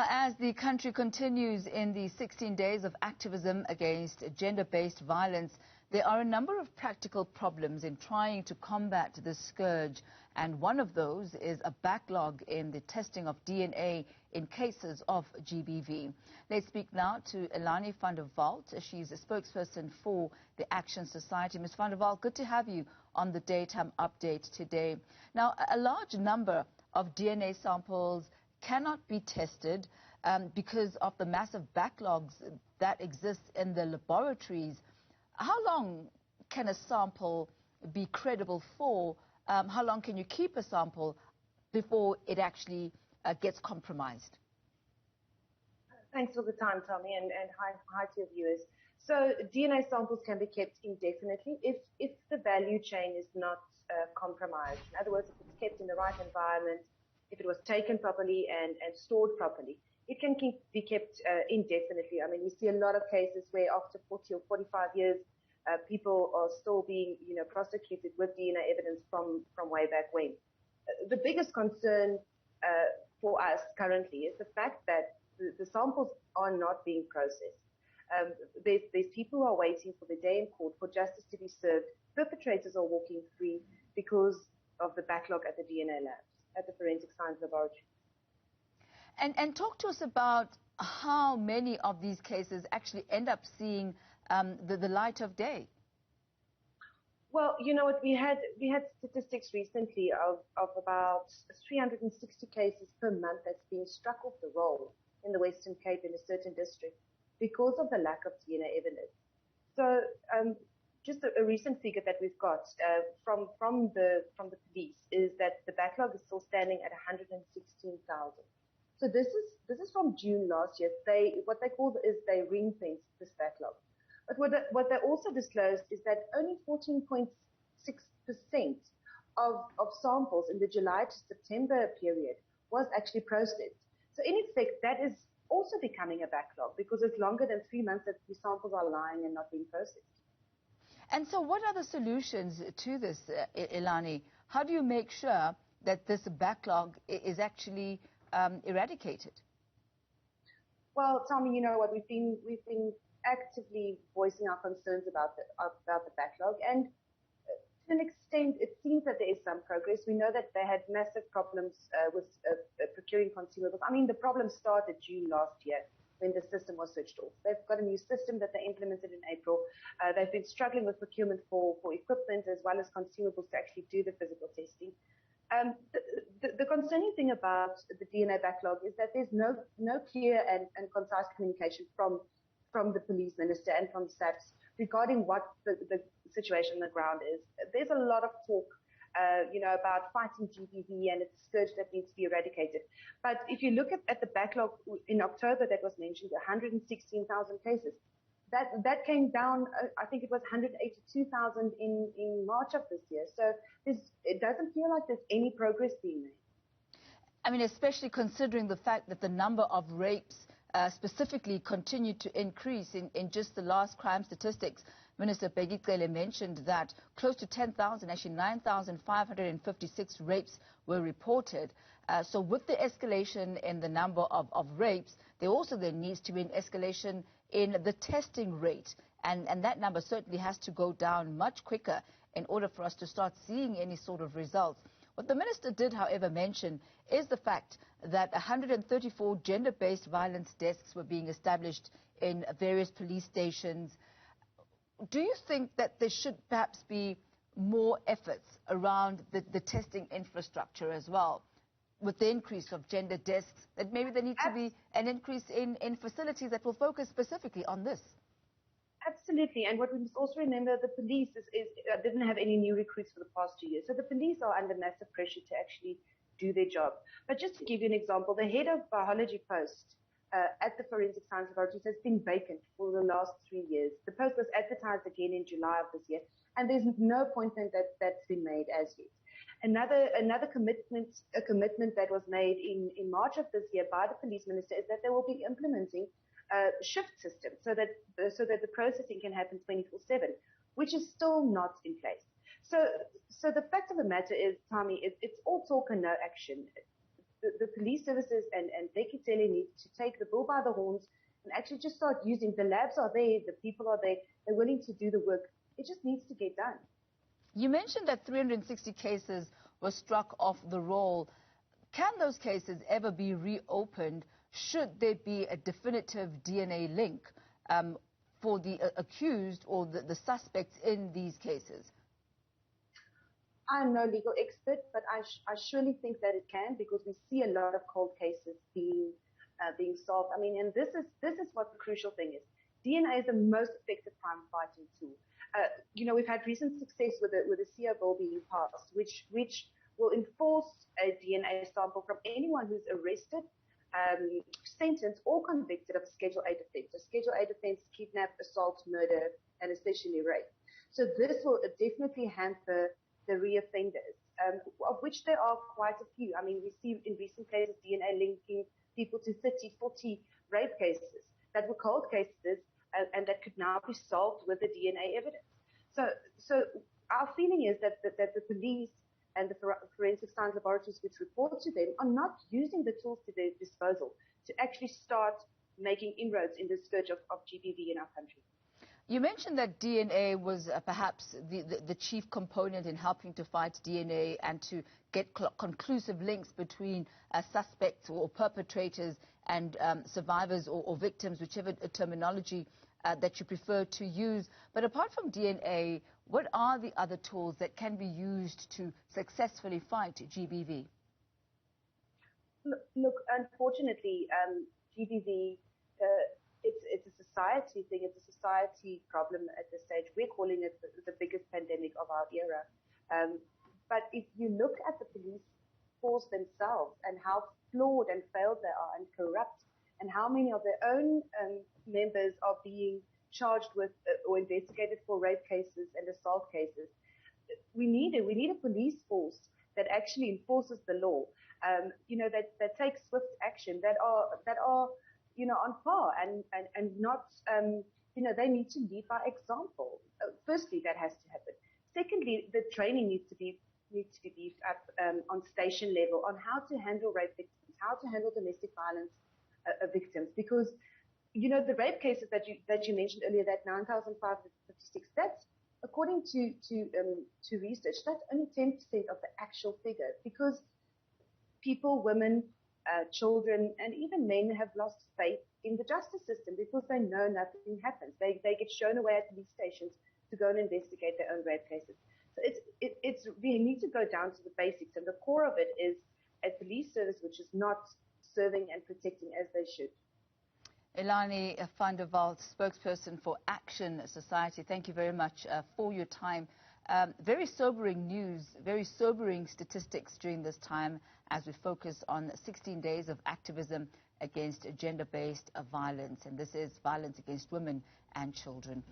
As the country continues in the 16 days of activism against gender-based violence, there are a number of practical problems in trying to combat this scourge, and one of those is a backlog in the testing of DNA in cases of GBV. Let's speak now to Elani van der Walt. She's a spokesperson for the Action Society. Ms. van der Walt, good to have you on the Daytime Update today. Now, a large number of DNA samples cannot be tested because of the massive backlogs that exist in the laboratories. How long can a sample be credible for? How long can you keep a sample before it actually gets compromised? Thanks for the time, Tommy, and hi to your viewers. So DNA samples can be kept indefinitely if the value chain is not compromised. In other words, if it's kept in the right environment, if it was taken properly and stored properly, it can be kept indefinitely. I mean, we see a lot of cases where after 40 or 45 years, people are still being, prosecuted with DNA evidence from way back when. The biggest concern for us currently is the fact that the samples are not being processed. There's people who are waiting for the day in court for justice to be served. Perpetrators are walking free because of the backlog at the DNA labs, at the forensic science laboratory. And talk to us about how many of these cases actually end up seeing the light of day. Well, you know what, we had statistics recently of about 360 cases per month that's being struck off the roll in the Western Cape in a certain district because of the lack of DNA evidence. So just a recent figure that we've got from the police is that the backlog is still standing at 116,000. So this is from June last year. What they call is they ring-fenced this backlog. But what they also disclosed is that only 14.6% of samples in the July to September period was actually processed. So in effect, that is also becoming a backlog because it's longer than 3 months that the samples are lying and not being processed. And so what are the solutions to this, Elani? How do you make sure that this backlog is actually eradicated? Well, Tommy, you know what, we've been actively voicing our concerns about the backlog, and to an extent, it seems that there is some progress. We know that they had massive problems with procuring consumables. I mean, the problem started June last year when the system was switched off. They've got a new system that they implemented in April. They've been struggling with procurement for equipment as well as consumables to actually do the physical testing. The concerning thing about the DNA backlog is that there's no clear and concise communication from the police minister and from SAPS regarding what the situation on the ground is. There's a lot of talk, about fighting GBV and its scourge that needs to be eradicated. But if you look at the backlog in October that was mentioned, 116,000 cases, that came down, I think it was 182,000 in March of this year. So it doesn't feel like there's any progress being made. I mean, especially considering the fact that the number of rapes specifically continued to increase in just the last crime statistics. Minister Begicele mentioned that close to 10,000, actually 9,556 rapes were reported. So with the escalation in the number of rapes, there also then needs to be an escalation in the testing rate. And that number certainly has to go down much quicker in order for us to start seeing any sort of results. What the minister did, however, mention is the fact that 134 gender-based violence desks were being established in various police stations. Do you think that there should perhaps be more efforts around the testing infrastructure as well, with the increase of gender desks, that maybe there needs to be an increase in facilities that will focus specifically on this? Absolutely, and what we must also remember, the police didn't have any new recruits for the past 2 years, so the police are under massive pressure to actually do their job. But just to give you an example, the head of biology post at the Forensic Science Laboratories has been vacant for the last 3 years. The post was advertised again in July of this year, and there's no appointment that's been made as yet. Another commitment that was made in March of this year by the police minister is that they will be implementing shift system so that the processing can happen 24/7, which is still not in place. So the fact of the matter is, Tommy, it's all talk and no action. the police services and Bekitele need to take the bull by the horns and actually just start using. The labs are there, the people are there, they're willing to do the work. It just needs to get done. You mentioned that 360 cases were struck off the roll. Can those cases ever be reopened should there be a definitive DNA link for the accused or the suspects in these cases? I'm no legal expert, but I surely think that it can, because we see a lot of cold cases being solved. I mean, and this is what the crucial thing is. DNA is the most effective crime fighting tool. We've had recent success with the CO bill being passed, which will enforce a DNA sample from anyone who's arrested, sentenced, or convicted of a Schedule A offence. So Schedule A offence, kidnap, assault, murder, and especially rape. So this will definitely hamper the reoffenders, of which there are quite a few. I mean, we see in recent cases DNA linking people to 30, 40 rape cases that were cold cases and that could now be solved with the DNA evidence. So our feeling is that the police and the forensic science laboratories which report to them are not using the tools to their disposal to actually start making inroads in the scourge of GBV in our country. You mentioned that DNA was perhaps the chief component in helping to fight DNA and to get conclusive links between suspects or perpetrators and survivors or victims, whichever terminology that you prefer to use. But apart from DNA, what are the other tools that can be used to successfully fight GBV? Look, unfortunately, GBV, it's a society thing. It's a society problem at this stage. We're calling it the biggest pandemic of our era. But if you look at the police force themselves and how flawed and failed they are and corrupt, and how many of their own members are being charged with or investigated for rape cases and assault cases, we need a police force that actually enforces the law. That takes swift action, that are on par and not, they need to lead by example. Firstly, that has to happen. Secondly, the training needs to be beefed up on station level on how to handle rape victims, how to handle domestic violence victims, because the rape cases that you mentioned earlier, that 9,556, that's according to research, that's only 10% of the actual figure, because people, women, children, and even men have lost faith in the justice system because they know nothing happens. They get shown away at police stations to go and investigate their own rape cases. So we need to go down to the basics, and the core of it is a police service which is not serving and protecting as they should. Elani van der Walt, spokesperson for Action Society, thank you very much for your time. Very sobering news, very sobering statistics during this time as we focus on 16 days of activism against gender-based violence, and this is violence against women and children.